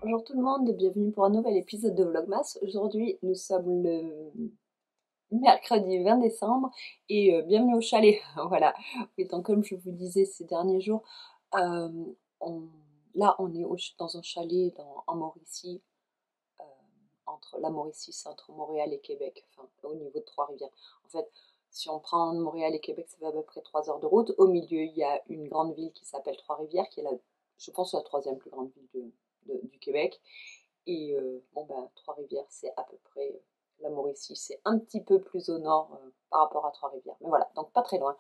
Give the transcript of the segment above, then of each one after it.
Bonjour tout le monde, bienvenue pour un nouvel épisode de Vlogmas. Aujourd'hui, nous sommes le mercredi 20 décembre et bienvenue au chalet. Voilà. Et donc, comme je vous disais ces derniers jours, euh, on- là, on est dans un chalet en Mauricie, euh, entre la Mauricie, c'est entre Montréal et Québec, enfin, au niveau de Trois-Rivières. En fait, si on prend Montréal et Québec, ça fait à peu près 3 heures de route. Au milieu, il y a une grande ville qui s'appelle Trois-Rivières, qui est je pense, la troisième plus grande ville du Québec. Et bon, ben, Trois-Rivières, c'est à peu près la Mauricie. C'est un petit peu plus au nord par rapport à Trois-Rivières. Mais voilà, donc pas très loin.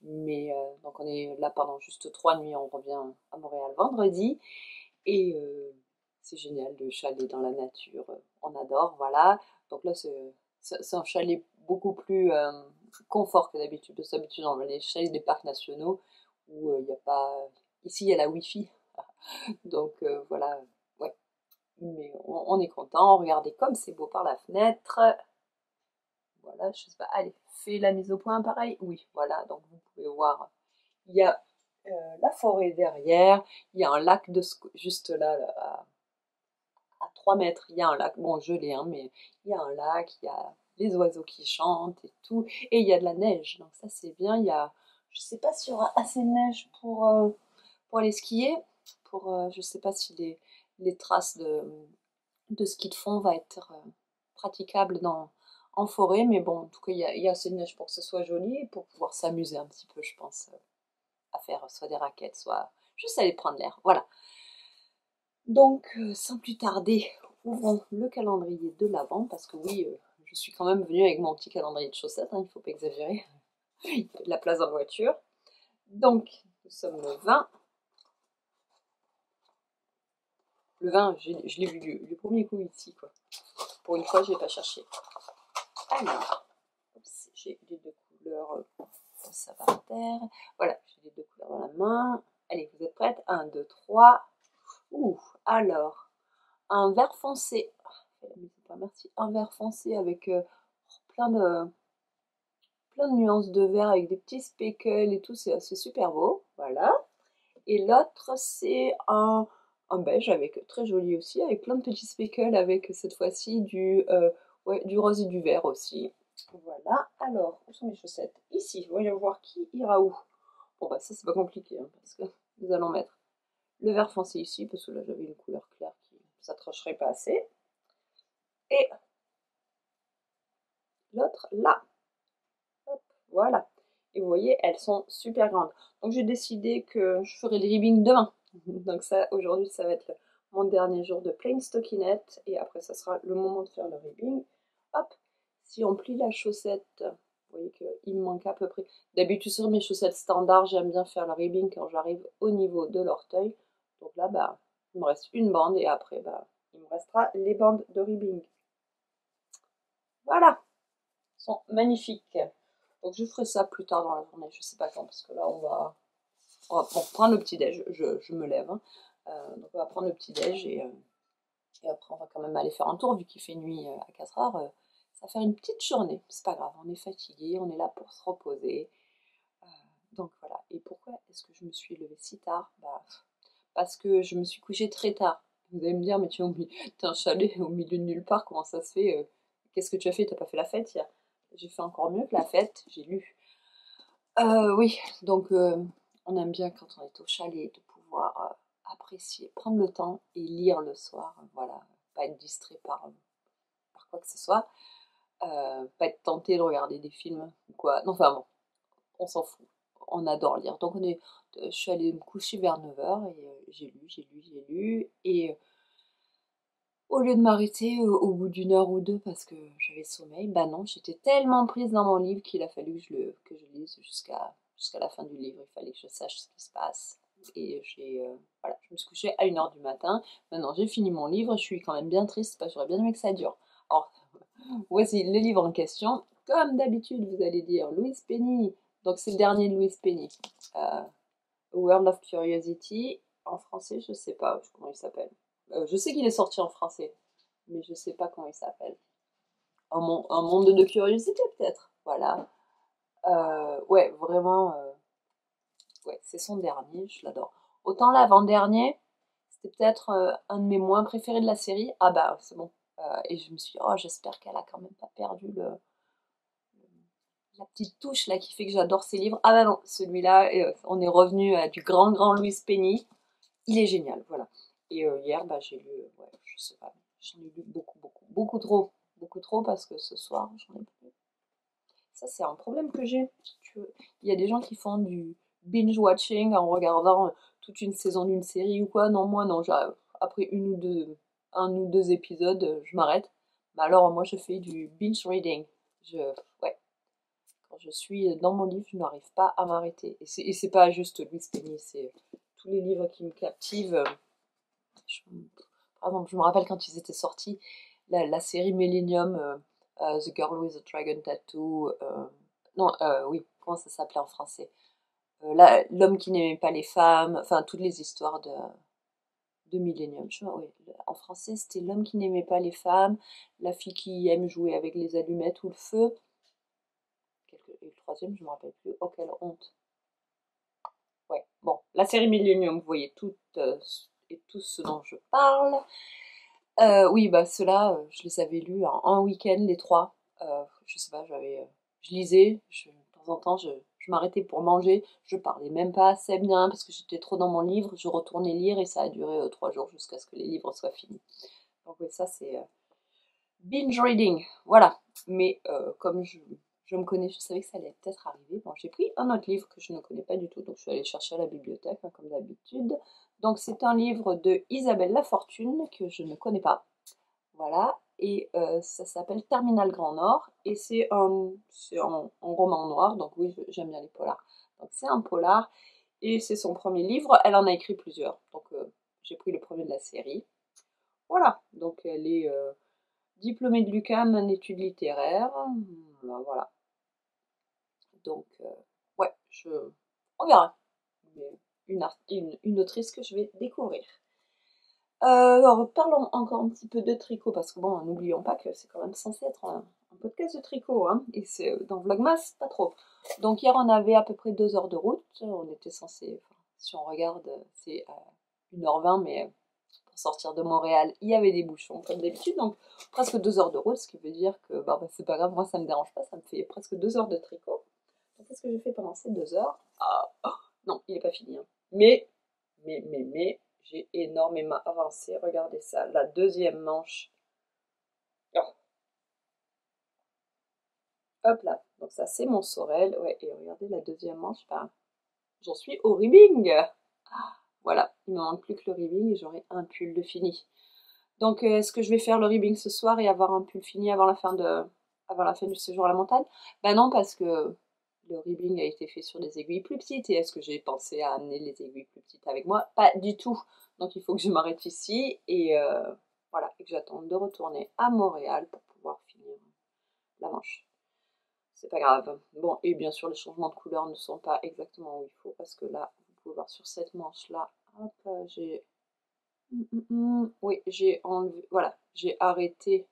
Mais donc on est là pendant juste 3 nuits. On revient à Montréal vendredi. Et c'est génial de chalet dans la nature. On adore, voilà. Donc là, c'est un chalet beaucoup plus confort que d'habitude. Parce que d'habitude, on va les chalets des parcs nationaux où il n'y a pas. Ici, il y a la Wi-Fi. Donc voilà, ouais. Mais on est content, regardez comme c'est beau par la fenêtre. Voilà, je sais pas, allez, fais la mise au point pareil. Oui, voilà, donc vous pouvez voir, il y a la forêt derrière, il y a un lac juste là, à 3 mètres, il y a un lac, bon gelé, hein, mais il y a un lac, il y a les oiseaux qui chantent et tout, et il y a de la neige, donc ça c'est bien, je sais pas s'il y aura assez de neige pour aller skier, je sais pas si les traces de ski de fond va être praticable en forêt, mais bon, en tout cas, il y a assez de neige pour que ce soit joli et pour pouvoir s'amuser un petit peu, je pense, à faire soit des raquettes, soit juste aller prendre l'air. Voilà. Donc, sans plus tarder, ouvrons le calendrier de l'Avent, parce que oui, je suis quand même venue avec mon petit calendrier de chaussettes, hein, il ne faut pas exagérer, il y a de la place dans la voiture. Donc, nous sommes le 20. Le 20, je l'ai vu du premier coup ici, quoi. Pour une fois, je ne l'ai pas cherché. Alors, j'ai les deux couleurs, ça par terre. Voilà, j'ai les deux couleurs dans la main. Allez, vous êtes prêtes? 1, 2, 3. Ouh, alors, un vert foncé. Pas merci. Un vert foncé avec plein de, plein de nuances de vert avec des petits speckles et tout, c'est super beau. Voilà. Et l'autre, c'est un beige avec très joli aussi, avec plein de petits speckles, avec cette fois-ci ouais, du rose et du vert aussi. Voilà. Alors, où sont mes chaussettes? Ici. Voyons voir qui ira où. Bon, bah, ça, c'est pas compliqué, hein, parce que nous allons mettre le vert foncé ici, parce que là, j'avais une couleur claire qui s'accrocherait pas assez. Et l'autre là. Hop, voilà. Et vous voyez, elles sont super grandes. Donc j'ai décidé que je ferai le ribbing demain. Donc ça, aujourd'hui, ça va être mon dernier jour de plain stockinette. Et après, ça sera le moment de faire le ribbing. Hop, si on plie la chaussette, vous voyez qu'il me manque à peu près. D'habitude, sur mes chaussettes standards, j'aime bien faire le ribbing quand j'arrive au niveau de l'orteil. Donc là, bah, il me reste une bande et après, bah, il me restera les bandes de ribbing. Voilà, elles sont magnifiques. Donc je ferai ça plus tard dans la journée, je sais pas quand, parce que là on va prendre le petit-déj, je me lève. Hein. Donc on va prendre le petit-déj et après on va quand même aller faire un tour, vu qu'il fait nuit à 4 heures. Ça va faire une petite journée, c'est pas grave, on est fatigué, on est là pour se reposer. Euh, donc voilà. Et pourquoi est-ce que je me suis levée si tard? Bah, parce que je me suis couchée très tard. Vous allez me dire, mais t'es un chalet au milieu de nulle part, comment ça se fait Qu'est-ce que tu as fait? T'as pas fait la fête hier? J'ai fait encore mieux que la fête, j'ai lu. Oui, donc on aime bien quand on est au chalet de pouvoir apprécier, prendre le temps et lire le soir, voilà, pas être distrait par quoi que ce soit, pas être tenté de regarder des films ou quoi. Non, enfin bon, on s'en fout, on adore lire. Donc je suis allée me coucher vers 9 heures et j'ai lu, et au lieu de m'arrêter au bout d'une heure ou deux parce que j'avais sommeil, bah non, j'étais tellement prise dans mon livre qu'il a fallu que je lise jusqu'à la fin du livre. Il fallait que je sache ce qui se passe. Et voilà, je me suis couchée à 1 heure du matin. Maintenant, j'ai fini mon livre. Je suis quand même bien triste parce que j'aurais bien aimé que ça dure. Alors, voici le livre en question. Comme d'habitude, vous allez dire Louise Penny. Donc, c'est le dernier de Louise Penny. A World of Curiosity. En français, je sais pas comment il s'appelle. Je sais qu'il est sorti en français, mais je sais pas comment il s'appelle. Un monde de curiosité, peut-être. Voilà. Ouais, vraiment, ouais, c'est son dernier, je l'adore. Autant l'avant-dernier, C'était peut-être un de mes moins préférés de la série. Ah bah c'est bon. Et je me suis dit, oh j'espère qu'elle a quand même pas perdu la petite touche là qui fait que j'adore ses livres. Ah bah non, celui-là, on est revenu à du grand Louis Penny. Il est génial, voilà. Et hier, bah, j'ai lu, ouais, je sais pas, j'en ai lu beaucoup trop. Beaucoup trop parce que ce soir, j'en ai plus. Ça, c'est un problème que j'ai. Il y a des gens qui font du binge-watching en regardant toute une saison d'une série ou quoi. Non, moi, non. Après un ou deux épisodes, je m'arrête. Mais alors, moi, je fais du binge-reading. Ouais, quand je suis dans mon livre, je n'arrive pas à m'arrêter. Et c'est pas juste Louise Penny, c'est tous les livres qui me captivent. Je- Par exemple, je me rappelle quand ils étaient sortis, la série Millennium, The Girl with the Dragon Tattoo, non, oui, comment ça s'appelait en français? L'homme qui n'aimait pas les femmes, enfin toutes les histoires de Millennium. Oui, en français, c'était l'homme qui n'aimait pas les femmes, la fille qui aime jouer avec les allumettes ou le feu. Et le troisième, je me rappelle plus. Oh, quelle honte. Ouais, bon, la série Millennium, vous voyez toutes et tous ce dont je parle. Oui, bah ceux-là, je les avais lus en un week-end, les trois. Je sais pas, je lisais, de temps en temps, je m'arrêtais pour manger, je parlais même pas assez bien parce que j'étais trop dans mon livre, je retournais lire et ça a duré 3 jours jusqu'à ce que les livres soient finis. Donc oui, ça c'est binge reading, voilà. Mais comme je me connais, je savais que ça allait peut-être arriver. Bon, j'ai pris un autre livre que je ne connais pas du tout, donc je suis allée chercher à la bibliothèque, hein, comme d'habitude. Donc c'est un livre de Isabelle Lafortune que je ne connais pas. Voilà, et ça s'appelle Terminal Grand Nord, et c'est en roman noir, donc oui, j'aime bien les polars. Donc c'est un polar, et c'est son premier livre, elle en a écrit plusieurs, donc j'ai pris le premier de la série. Voilà, donc elle est diplômée de l'UQAM en études littéraires, voilà. Donc ouais, on verra. Une autrice que je vais découvrir. Alors, parlons encore un petit peu de tricot, parce que bon, n'oublions pas que c'est quand même censé être un podcast de tricot, hein, et c'est dans Vlogmas, pas trop. Donc hier, on avait à peu près 2 heures de route, on était censé, enfin, si on regarde, c'est 1h20, mais pour sortir de Montréal, il y avait des bouchons, comme d'habitude, donc presque 2 heures de route, ce qui veut dire que bah, c'est pas grave, moi ça me dérange pas, ça me fait presque 2 heures de tricot. Donc qu'est-ce que j'ai fait pendant ces 2 heures? Non, il n'est pas fini, hein. Mais, j'ai énormément avancé. Regardez ça, la deuxième manche. Oh, hop là. Donc ça, c'est mon sorel. Ouais, et regardez la deuxième manche. Ben, j'en suis au ribbing. Voilà, il me manque plus que le ribbing et j'aurai un pull de fini. Donc, est-ce que je vais faire le ribbing ce soir et avoir un pull fini avant la fin du séjour à la montagne? Ben non, parce que le ribbing a été fait sur des aiguilles plus petites. Et est-ce que j'ai pensé à amener les aiguilles plus petites avec moi? Pas du tout. Donc, il faut que je m'arrête ici et voilà, et que j'attende de retourner à Montréal pour pouvoir finir la manche. C'est pas grave. Bon, et bien sûr, les changements de couleur ne sont pas exactement où il faut parce que là, vous pouvez voir sur cette manche-là, hop, j'ai oui, j'ai enlevé, voilà, j'ai arrêté.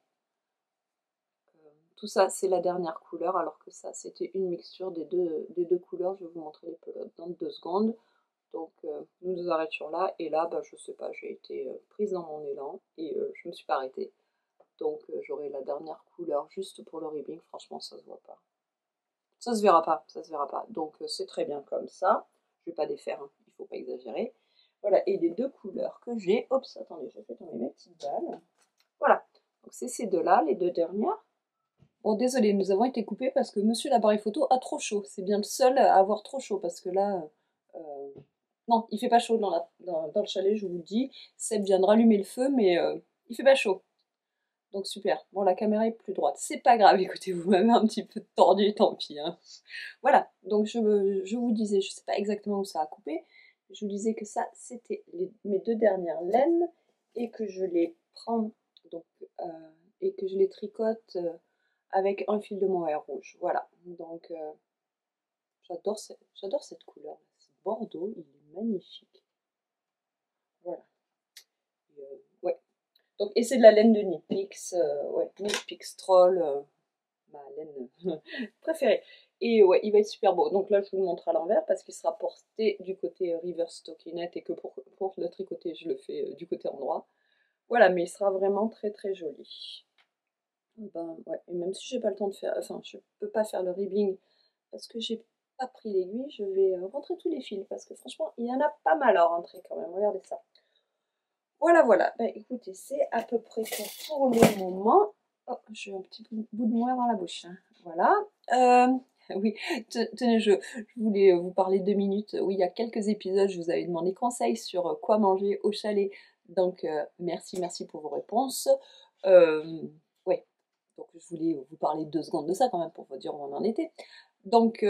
Tout ça, c'est la dernière couleur, alors que ça, c'était une mixture des deux couleurs. Je vais vous montrer les pelotes dans 2 secondes. Donc, nous nous arrêtions là, et là, bah, je sais pas, j'ai été prise dans mon élan, et je me suis pas arrêtée. Donc, j'aurai la dernière couleur juste pour le ribbing. Franchement, ça se voit pas. Ça se verra pas, ça se verra pas. Donc, c'est très bien comme ça. Je vais pas défaire, hein, il faut pas exagérer. Voilà, et les deux couleurs que j'ai, oups, attendez, je fais tomber mes petites balles. Voilà, donc c'est ces deux-là, les deux dernières. Bon, désolé, nous avons été coupés parce que monsieur l'appareil photo a trop chaud. C'est bien le seul à avoir trop chaud parce que là, non, il fait pas chaud dans le chalet, je vous le dis. Seb vient de rallumer le feu, mais il fait pas chaud. Donc super. Bon, la caméra est plus droite. C'est pas grave, écoutez, vous m'avez un petit peu tordu, tant pis, hein. Voilà, donc je vous disais, je sais pas exactement où ça a coupé. Je vous disais que ça, c'était mes deux dernières laines et que je les prends donc, et que je les tricote avec un fil de mohair rouge. Voilà, donc j'adore cette couleur. C'est bordeaux, il est magnifique. Voilà. Ouais. Donc, et c'est de la laine de Knitpicks, ouais, Knitpicks Troll, ma laine préférée. Et ouais, il va être super beau. Donc là, je vous le montre à l'envers parce qu'il sera porté du côté reverse stockinette et que pour le tricoter, je le fais du côté endroit. Voilà, mais il sera vraiment très très joli. Ben ouais, et même si j'ai pas le temps de faire, enfin, je peux pas faire le ribbing parce que j'ai pas pris l'aiguille, je vais rentrer tous les fils parce que franchement, il y en a pas mal à rentrer quand même. Regardez ça. Voilà, voilà. Ben écoutez, c'est à peu près tout pour le moment. Oh, j'ai un petit bout de noix dans la bouche, hein. Voilà. Oui, tenez, je voulais vous parler 2 minutes. Oui, il y a quelques épisodes, je vous avais demandé conseils sur quoi manger au chalet. Donc, merci pour vos réponses. Ouais, donc je voulais vous parler 2 secondes de ça quand même pour vous dire où on en était. Donc,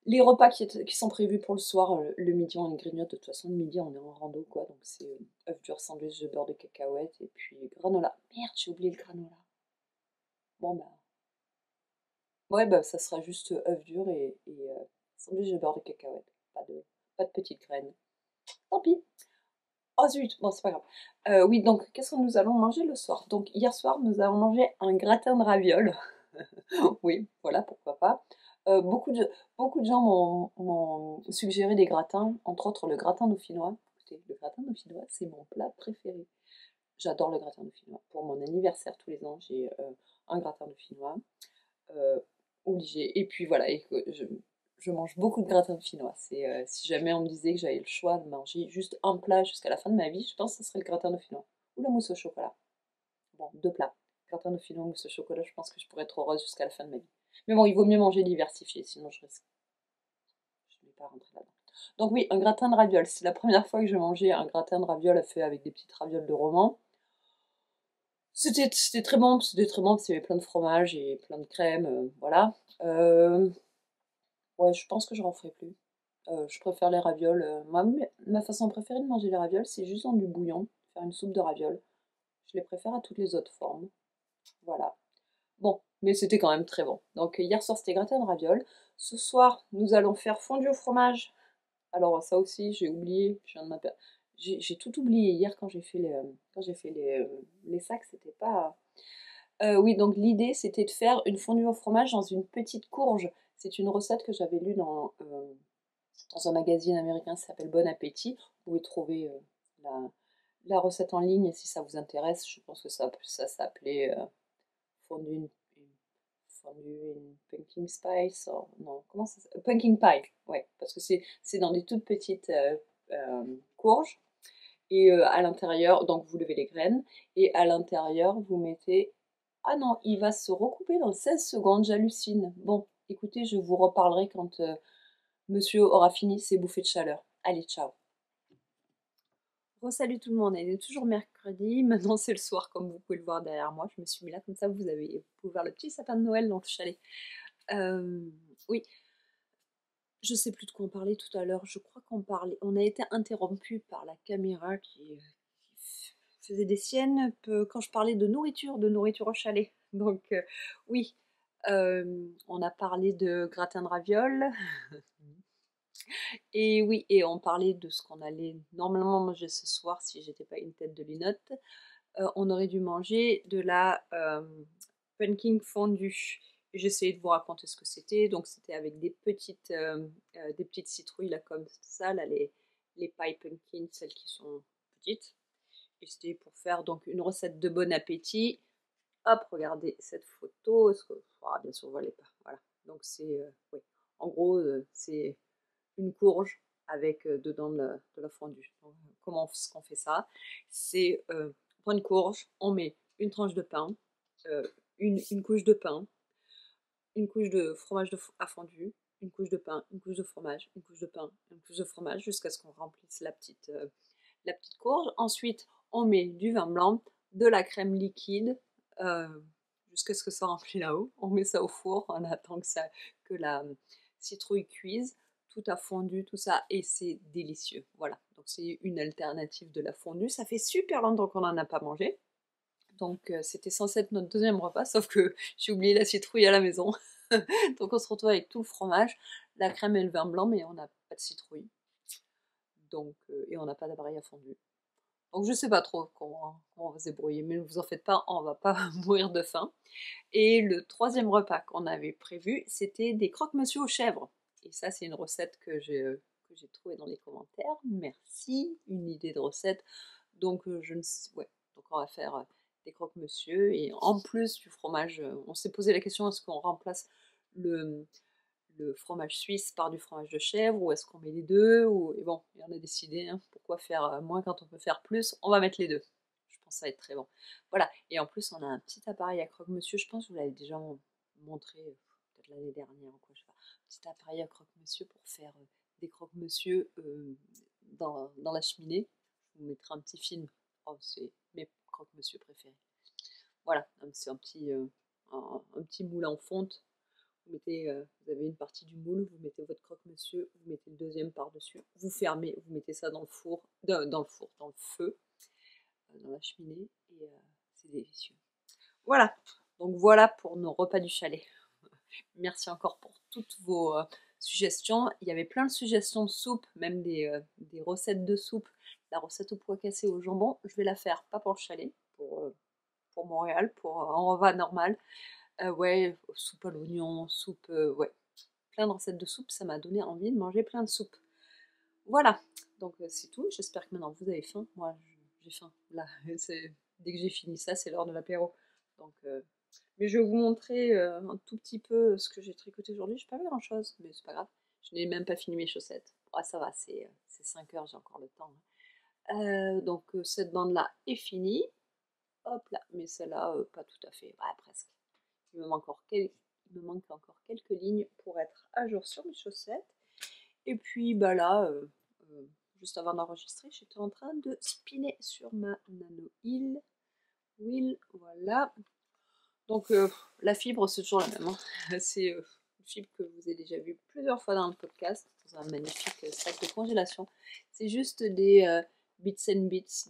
les repas qui sont prévus pour le soir, le midi on grignote, de toute façon le midi on est en rando quoi, donc c'est œuf dur, sandwich de beurre de cacahuète et puis granola. Merde, j'ai oublié le granola. Bon bah, ouais bah ça sera juste œuf dur et sandwich de beurre de cacahuète, pas de petites graines. Tant pis. Oh zut, bon c'est pas grave. Oui donc qu'est-ce que nous allons manger le soir? Donc hier soir nous avons mangé un gratin de ravioles. Oui, voilà, pourquoi pas. Beaucoup de gens m'ont suggéré des gratins, entre autres le gratin dauphinois. Écoutez, le gratin dauphinois, c'est mon plat préféré. J'adore le gratin dauphinois. Pour mon anniversaire tous les ans, j'ai un gratin dauphinois euh, obligé. Et puis voilà, je mange beaucoup de gratin dauphinois. Si jamais on me disait que j'avais le choix de manger juste un plat jusqu'à la fin de ma vie, je pense que ce serait le gratin dauphinois ou la mousse au chocolat. Bon, 2 plats. Gratin dauphinois, mousse au chocolat, je pense que je pourrais être heureuse jusqu'à la fin de ma vie. Mais bon, il vaut mieux manger diversifié, sinon je risque. Je ne vais pas rentrer là-dedans. Donc oui, un gratin de ravioles. C'est la première fois que je mangeais un gratin de ravioles fait avec des petites ravioles de roman. C'était très bon, parce qu'il y avait plein de fromage et plein de crème, voilà. Ouais, je pense que je n'en ferai plus. Je préfère les ravioles. Moi, ma façon préférée de manger les ravioles, c'est juste dans du bouillon, faire une soupe de ravioles. Je les préfère à toutes les autres formes. Voilà. Bon, mais c'était quand même très bon. Donc hier soir c'était gratin de ravioles. Ce soir nous allons faire fondue au fromage. Alors ça aussi j'ai oublié, j'ai tout oublié hier quand j'ai fait les sacs, c'était pas. Oui, donc l'idée c'était de faire une fondue au fromage dans une petite courge. C'est une recette que j'avais lue dans un magazine américain qui s'appelle Bon Appétit. Vous pouvez trouver la recette en ligne si ça vous intéresse. Je pense que ça s'appelait fondue une pumpkin spice, non, comment ça s'appelle? Pumpkin pie, ouais, parce que c'est dans des toutes petites courges, et à l'intérieur, donc vous levez les graines, et à l'intérieur, vous mettez... Ah non, il va se recouper dans 16 secondes, j'hallucine. Bon, écoutez, je vous reparlerai quand monsieur aura fini ses bouffées de chaleur. Allez, ciao. Salut tout le monde, il est toujours mercredi, maintenant c'est le soir comme vous pouvez le voir derrière moi, je me suis mis là comme ça vous pouvez voir le petit sapin de Noël dans le chalet. Oui, je sais plus de quoi on parlait tout à l'heure. Je crois on a été interrompu par la caméra qui faisait des siennes quand je parlais de nourriture au chalet. Donc oui, on a parlé de gratin de ravioles. Et oui, et on parlait de ce qu'on allait normalement manger ce soir si j'étais pas une tête de linotte. On aurait dû manger de la pumpkin fondue. J'essayais de vous raconter ce que c'était. Donc c'était avec des petites citrouilles là comme ça, là les pie pumpkin, celles qui sont petites. Et c'était pour faire donc une recette de bon appétit. Hop, regardez cette photo. Bien sûr, vous ne voyez pas. Voilà. Donc c'est, oui. En gros, c'est une courge avec dedans de la fondue. Donc, comment est-ce qu'on fait ça? C'est on prend une courge, on met une tranche de pain, euh, une couche de pain, une couche de fromage à fondu, une couche de pain, une couche de fromage, une couche de pain, une couche de fromage jusqu'à ce qu'on remplisse la petite courge. Ensuite, on met du vin blanc, de la crème liquide, euh, jusqu'à ce que ça remplit là-haut. On met ça au four, on attend que la citrouille cuise. Tout a fondu, tout ça, et c'est délicieux. Voilà, donc c'est une alternative de la fondue. Ça fait super longtemps qu'on n'en a pas mangé. Donc c'était censé être notre deuxième repas, sauf que j'ai oublié la citrouille à la maison. Donc on se retrouve avec tout le fromage, la crème et le vin blanc, mais on n'a pas de citrouille. Donc, et on n'a pas d'appareil à fondue. Donc je sais pas trop comment va se débrouiller, mais ne vous en faites pas, on va pas mourir de faim. Et le troisième repas qu'on avait prévu, c'était des croque-monsieur aux chèvres. Et ça, c'est une recette que j'ai trouvée dans les commentaires. Merci, une idée de recette. Donc, je ne sais, ouais. Donc, on va faire des croque-monsieur. Et en plus du fromage, on s'est posé la question, est-ce qu'on remplace le, le fromage suisse par du fromage de chèvre ou est-ce qu'on met les deux Et bon, et on a décidé, hein, pourquoi faire moins quand on peut faire plus, on va mettre les deux. Je pense que ça va être très bon. Voilà, et en plus on a un petit appareil à croque-monsieur, je pense que je vous l'avez déjà montré peut-être l'année dernière ou quoi, je sais pas. Un petit appareil à croque-monsieur pour faire des croque-monsieur dans la cheminée. Je vous mettrai un petit film. Oh, c'est mes croque-monsieur préférés. Voilà, c'est un petit moule en fonte. Vous avez une partie du moule, vous mettez votre croque-monsieur, vous mettez le deuxième par-dessus, vous fermez, vous mettez ça dans le four, dans le feu, dans la cheminée, et c'est délicieux. Voilà, donc voilà pour nos repas du chalet. Merci encore pour toutes vos suggestions. Il y avait plein de suggestions de soupe, même des recettes de soupe. La recette au pois cassé au jambon, je vais la faire, pas pour le chalet, pour Montréal, pour un repas normal. Ouais, soupe à l'oignon, soupe, ouais, plein de recettes de soupe, ça m'a donné envie de manger plein de soupe. Voilà, donc c'est tout. J'espère que maintenant vous avez faim. Moi, j'ai faim. Là, dès que j'ai fini ça, c'est l'heure de l'apéro. Donc, mais je vais vous montrer un tout petit peu ce que j'ai tricoté aujourd'hui. Je n'ai pas vu grand chose, mais c'est pas grave. Je n'ai même pas fini mes chaussettes. Ah, ça va, c'est 5 heures, j'ai encore le temps. Donc, cette bande-là est finie. Hop là, mais celle-là, pas tout à fait. Ouais, presque. Il me manque encore quelques lignes pour être à jour sur mes chaussettes. Et puis bah là, juste avant d'enregistrer, j'étais en train de spinner sur ma Nano Wheel, voilà. Donc la fibre, c'est toujours la même, hein. C'est une fibre que vous avez déjà vue plusieurs fois dans le podcast, dans un magnifique sac de congélation. C'est juste des bits and bits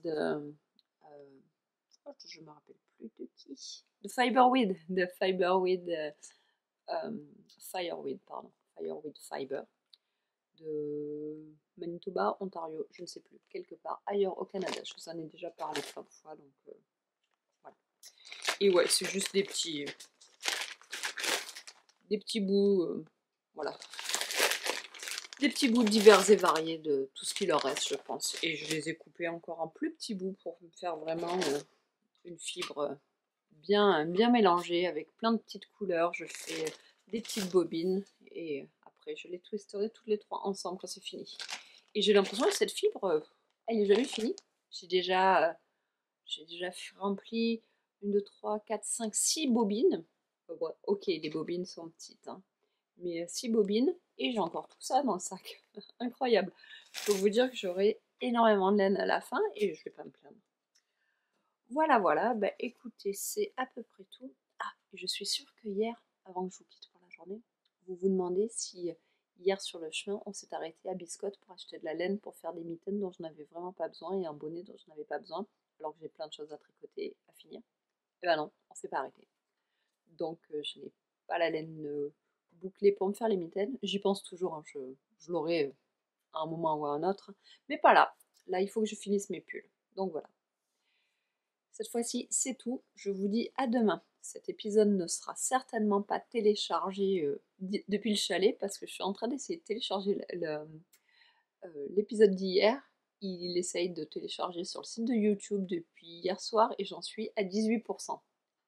je me rappelle plus de qui. De Fiberweed, Fireweed, pardon, Fireweed Fiber, de Manitoba, Ontario, je ne sais plus, quelque part ailleurs au Canada. Je vous en ai déjà parlé plein de fois, donc voilà. Et ouais, c'est juste des petits bouts, voilà, des petits bouts divers et variés de tout ce qui leur reste, je pense. Et je les ai coupés encore en plus petits bouts pour faire vraiment une fibre bien mélangée avec plein de petites couleurs. Je fais des petites bobines et après je les twisterai toutes les trois ensemble quand c'est fini. Et j'ai l'impression que cette fibre, elle n'est jamais finie. J'ai déjà rempli 1, 2, 3, 4, 5, 6 bobines. Ouais, ok, les bobines sont petites, hein, mais 6 bobines et j'ai encore tout ça dans le sac. Incroyable. Je peux vous dire que j'aurai énormément de laine à la fin et je vais pas me plaindre. Voilà, voilà, bah écoutez, c'est à peu près tout. Ah, et je suis sûre que hier, avant que je vous quitte pour la journée, vous vous demandez si hier sur le chemin, on s'est arrêté à Biscotte pour acheter de la laine pour faire des mitaines dont je n'avais vraiment pas besoin et un bonnet dont je n'avais pas besoin, alors que j'ai plein de choses à tricoter, à finir. Et ben non, on s'est pas arrêté. Donc je n'ai pas la laine bouclée pour me faire les mitaines. J'y pense toujours, hein, je l'aurai à un moment ou à un autre, mais pas là. Là, il faut que je finisse mes pulls. Donc voilà. Cette fois-ci, c'est tout. Je vous dis à demain. Cet épisode ne sera certainement pas téléchargé depuis le chalet parce que je suis en train d'essayer de télécharger l'épisode d'hier. Il essaye de télécharger sur le site de YouTube depuis hier soir et j'en suis à 18%.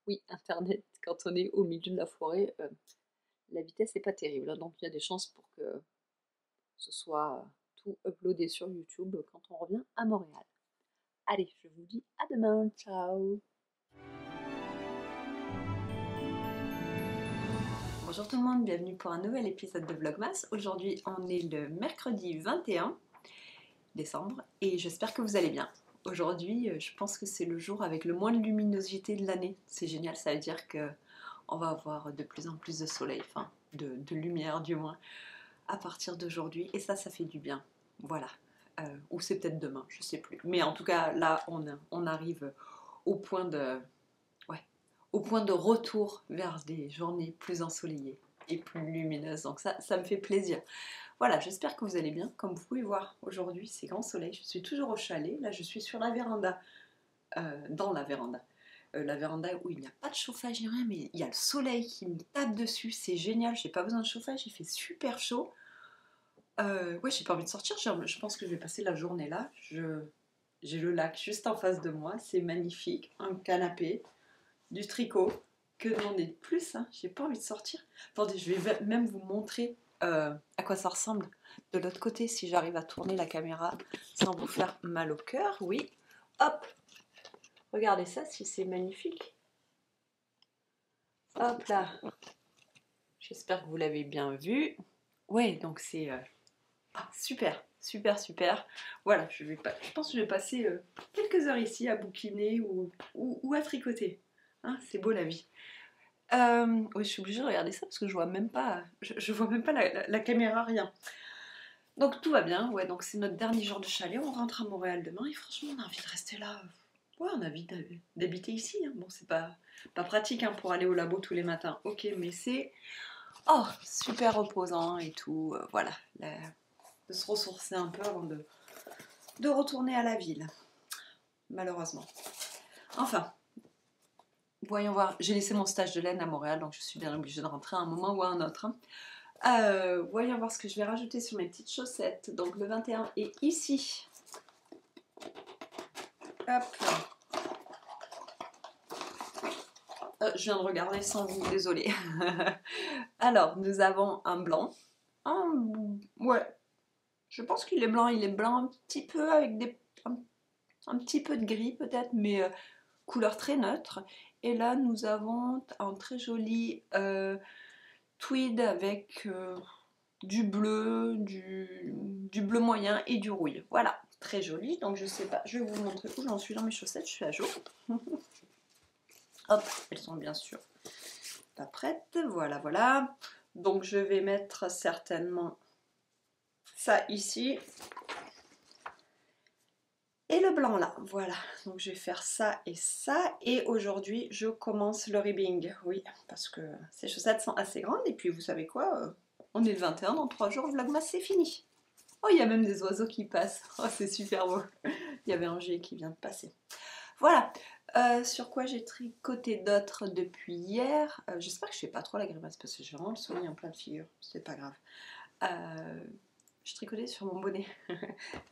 Oui, Internet, quand on est au milieu de la forêt, la vitesse n'est pas terrible, hein, donc il y a des chances pour que ce soit tout uploadé sur YouTube quand on revient à Montréal. Allez, je vous dis à demain, ciao. Bonjour tout le monde, bienvenue pour un nouvel épisode de Vlogmas. Aujourd'hui, on est le mercredi 21 décembre et j'espère que vous allez bien. Aujourd'hui, je pense que c'est le jour avec le moins de luminosité de l'année. C'est génial, ça veut dire qu'on va avoir de plus en plus de soleil, enfin de lumière du moins, à partir d'aujourd'hui. Et ça fait du bien. Voilà. Ou c'est peut-être demain, je sais plus. Mais en tout cas, là, on arrive au point de retour vers des journées plus ensoleillées et plus lumineuses. Donc ça me fait plaisir. Voilà, j'espère que vous allez bien. Comme vous pouvez voir, aujourd'hui, c'est grand soleil. Je suis toujours au chalet. Là, je suis sur la véranda dans la véranda. La véranda où il n'y a pas de chauffage ni rien, mais il y a le soleil qui me tape dessus, c'est génial, j'ai pas besoin de chauffage, il fait super chaud. Ouais, j'ai pas envie de sortir, je pense que je vais passer la journée là. J'ai le lac juste en face de moi, c'est magnifique, un canapé, du tricot. Que demander de plus, hein? J'ai pas envie de sortir. Attendez, je vais même vous montrer à quoi ça ressemble de l'autre côté, si j'arrive à tourner la caméra sans vous faire mal au cœur. Oui, hop, regardez ça, si c'est magnifique. Hop là, j'espère que vous l'avez bien vu. Ouais, donc c'est super, super, super. Voilà, je pense que je vais passer quelques heures ici à bouquiner ou à tricoter. Hein, c'est beau la vie. Oui, je suis obligée de regarder ça parce que je vois même pas, je vois même pas la caméra, rien. Donc tout va bien, ouais, donc c'est notre dernier jour de chalet, on rentre à Montréal demain et franchement on a envie de rester là. Ouais, on a envie d'habiter ici, hein. Bon, c'est pas pratique hein, pour aller au labo tous les matins, ok, mais c'est super reposant et tout, voilà, de se ressourcer un peu avant de retourner à la ville, malheureusement. Enfin, voyons voir, j'ai laissé mon stage de laine à Montréal, donc je suis bien obligée de rentrer à un moment ou à un autre. Hein. Voyons voir ce que je vais rajouter sur mes petites chaussettes. Donc le 21 est ici. Hop. Je viens de regarder sans vous, désolée. Alors, nous avons un blanc. Ouais, je pense qu'il est blanc. Il est blanc un petit peu avec un petit peu de gris peut-être, mais couleur très neutre. Et là, nous avons un très joli tweed avec du bleu, du bleu moyen et du rouille. Voilà, très joli. Donc je sais pas, je vais vous montrer où j'en suis dans mes chaussettes, je suis à jour. Hop, elles sont bien sûr pas prêtes. Voilà, voilà. Donc je vais mettre certainement ça ici. Et le blanc là, voilà. Donc je vais faire ça et ça. Et aujourd'hui, je commence le ribbing. Oui, parce que ces chaussettes sont assez grandes. Et puis vous savez quoi on est le 21, dans 3 jours, Vlogmas c'est fini. Oh, il y a même des oiseaux qui passent. Oh, c'est super beau. Il y avait un jet qui vient de passer. Voilà. Sur quoi j'ai tricoté d'autres depuis hier. J'espère que je fais pas trop la grimace parce que j'ai vraiment le soleil en pleine figure. C'est pas grave. Je tricotais sur mon bonnet.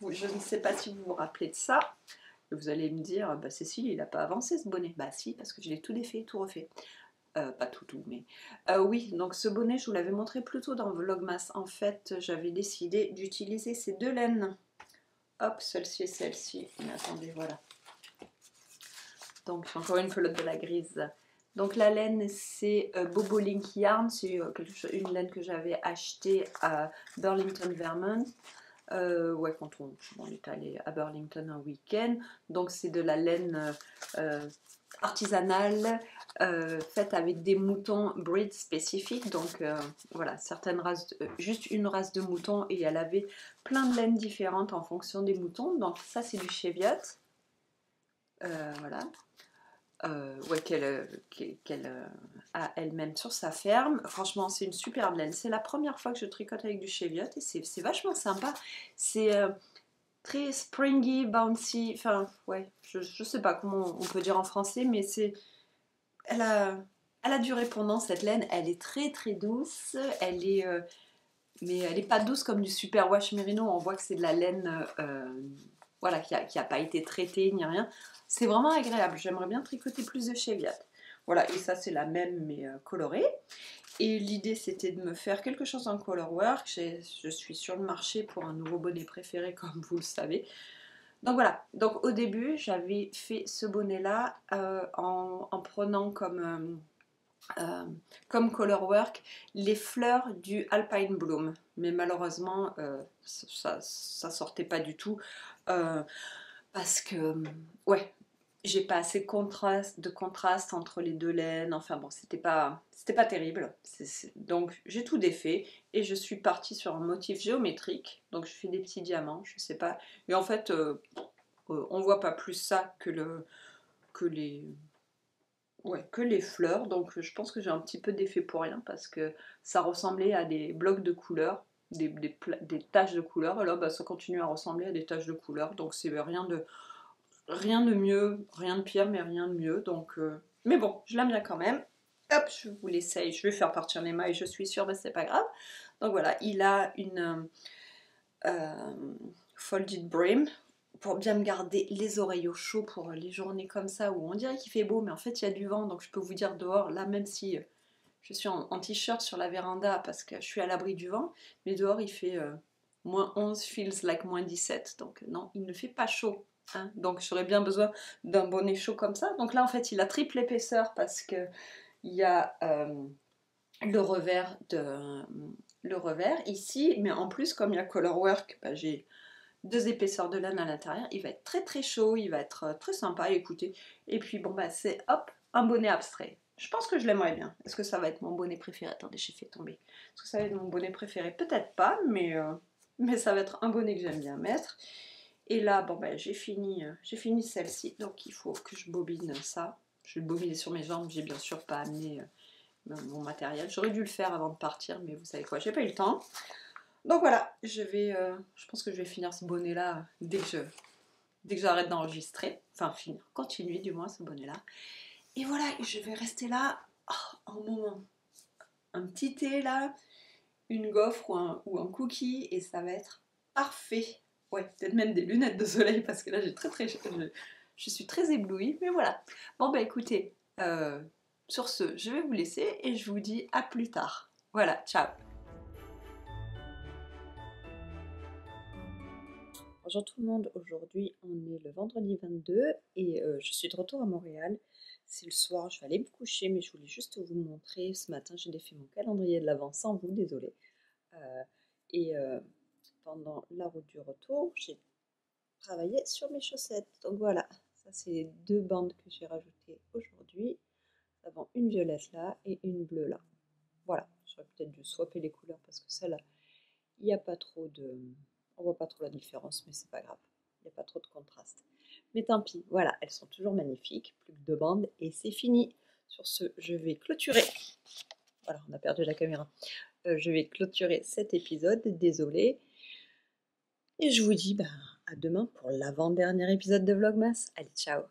Je ne sais pas si vous vous rappelez de ça. Vous allez me dire, bah Cécile, il n'a pas avancé ce bonnet. Bah si, parce que je l'ai tout défait, tout refait. Pas tout, mais... oui, donc ce bonnet, je vous l'avais montré plus tôt dans Vlogmas. En fait, j'avais décidé d'utiliser ces deux laines. Hop, celle-ci et celle-ci. Mais attendez, voilà. Donc, encore une pelote de la grise. Donc la laine, c'est Bobolink Yarn. C'est une laine que j'avais achetée à Burlington, Vermont. Ouais, quand on est allé à Burlington un week-end. Donc c'est de la laine artisanale faite avec des moutons breed spécifiques. Donc voilà, certaines races, juste une race de moutons et elle avait plein de laines différentes en fonction des moutons. Donc ça c'est du Cheviot. Voilà. Ouais, qu'elle a elle-même sur sa ferme. Franchement, c'est une superbe laine. C'est la première fois que je tricote avec du Cheviot et c'est vachement sympa. C'est très springy, bouncy. Enfin, ouais, je sais pas comment on peut dire en français, mais elle a du répondant cette laine. Elle est très très douce. Mais elle n'est pas douce comme du superwash merino. On voit que c'est de la laine, voilà, qui a pas été traitée ni rien. C'est vraiment agréable. J'aimerais bien tricoter plus de Cheviot. Voilà, et ça c'est la même mais colorée. Et l'idée c'était de me faire quelque chose en colorwork. Je suis sur le marché pour un nouveau bonnet préféré comme vous le savez. Donc voilà, donc au début j'avais fait ce bonnet là en prenant comme colorwork les fleurs du Alpine Bloom. Mais malheureusement ça sortait pas du tout parce que ouais, j'ai pas assez de contraste entre les deux laines. Enfin bon, c'était pas terrible. Donc j'ai tout défait et je suis partie sur un motif géométrique. Donc je fais des petits diamants, je sais pas. Et en fait, on voit pas plus ça que les fleurs. Donc je pense que j'ai un petit peu d'effet pour rien parce que ça ressemblait à des blocs de couleurs. Des taches de couleurs, alors bah, ça continue à ressembler à des taches de couleurs, donc c'est rien de rien de mieux, rien de pire, mais rien de mieux. Donc, mais bon, je l'aime bien quand même. Hop, je vous l'essaye. Je vais faire partir les mailles, je suis sûre, mais c'est pas grave. Donc voilà, il a une folded brim pour bien me garder les oreilles au chaud pour les journées comme ça où on dirait qu'il fait beau, mais en fait il y a du vent. Donc je peux vous dire dehors, là, même si je suis en t-shirt sur la véranda parce que je suis à l'abri du vent, mais dehors il fait moins 11 feels like moins 17. Donc non, il ne fait pas chaud. Hein. Donc j'aurais bien besoin d'un bonnet chaud comme ça. Donc là en fait il a triple épaisseur parce que il y a le revers ici, mais en plus comme il y a Colorwork, bah, j'ai 2 épaisseurs de laine à l'intérieur. Il va être très très chaud, il va être très sympa à écouter. Et puis bon bah c'est hop, un bonnet abstrait. Je pense que je l'aimerais bien. Est-ce que ça va être mon bonnet préféré? Attendez, j'ai fait tomber. Est-ce que ça va être mon bonnet préféré? Peut-être pas, mais ça va être un bonnet que j'aime bien mettre. Et là, bon ben j'ai fini celle-ci, donc il faut que je bobine ça. Je vais le bobiner sur mes jambes, j'ai bien sûr pas amené mon matériel. J'aurais dû le faire avant de partir, mais vous savez quoi, j'ai pas eu le temps. Donc voilà, je pense que je vais finir ce bonnet-là dès que j'arrête d'enregistrer. Enfin, finir, continuer du moins ce bonnet-là. Et voilà, je vais rester là un moment. Un petit thé là, une gaufre ou un cookie, et ça va être parfait. Ouais, peut-être même des lunettes de soleil parce que là je suis très éblouie, mais voilà. Bon bah écoutez, sur ce, je vais vous laisser et je vous dis à plus tard. Voilà, ciao. Bonjour tout le monde, aujourd'hui on est le vendredi 22 et je suis de retour à Montréal. C'est le soir, je vais aller me coucher, mais je voulais juste vous montrer. Ce matin j'ai défait mon calendrier de l'Avent sans vous, désolé. Et pendant la route du retour, j'ai travaillé sur mes chaussettes. Donc voilà, ça c'est les 2 bandes que j'ai rajoutées aujourd'hui. Nous avons une violette là et une bleue là. Voilà, j'aurais peut-être dû swapper les couleurs parce que celle-là, il n'y a pas trop de... On voit pas trop la différence, mais c'est pas grave. Il n'y a pas trop de contraste. Mais tant pis, voilà, elles sont toujours magnifiques. Plus que 2 bandes et c'est fini. Sur ce, je vais clôturer. Voilà, on a perdu la caméra. Je vais clôturer cet épisode, désolé. Et je vous dis à demain pour l'avant-dernier épisode de Vlogmas. Allez, ciao!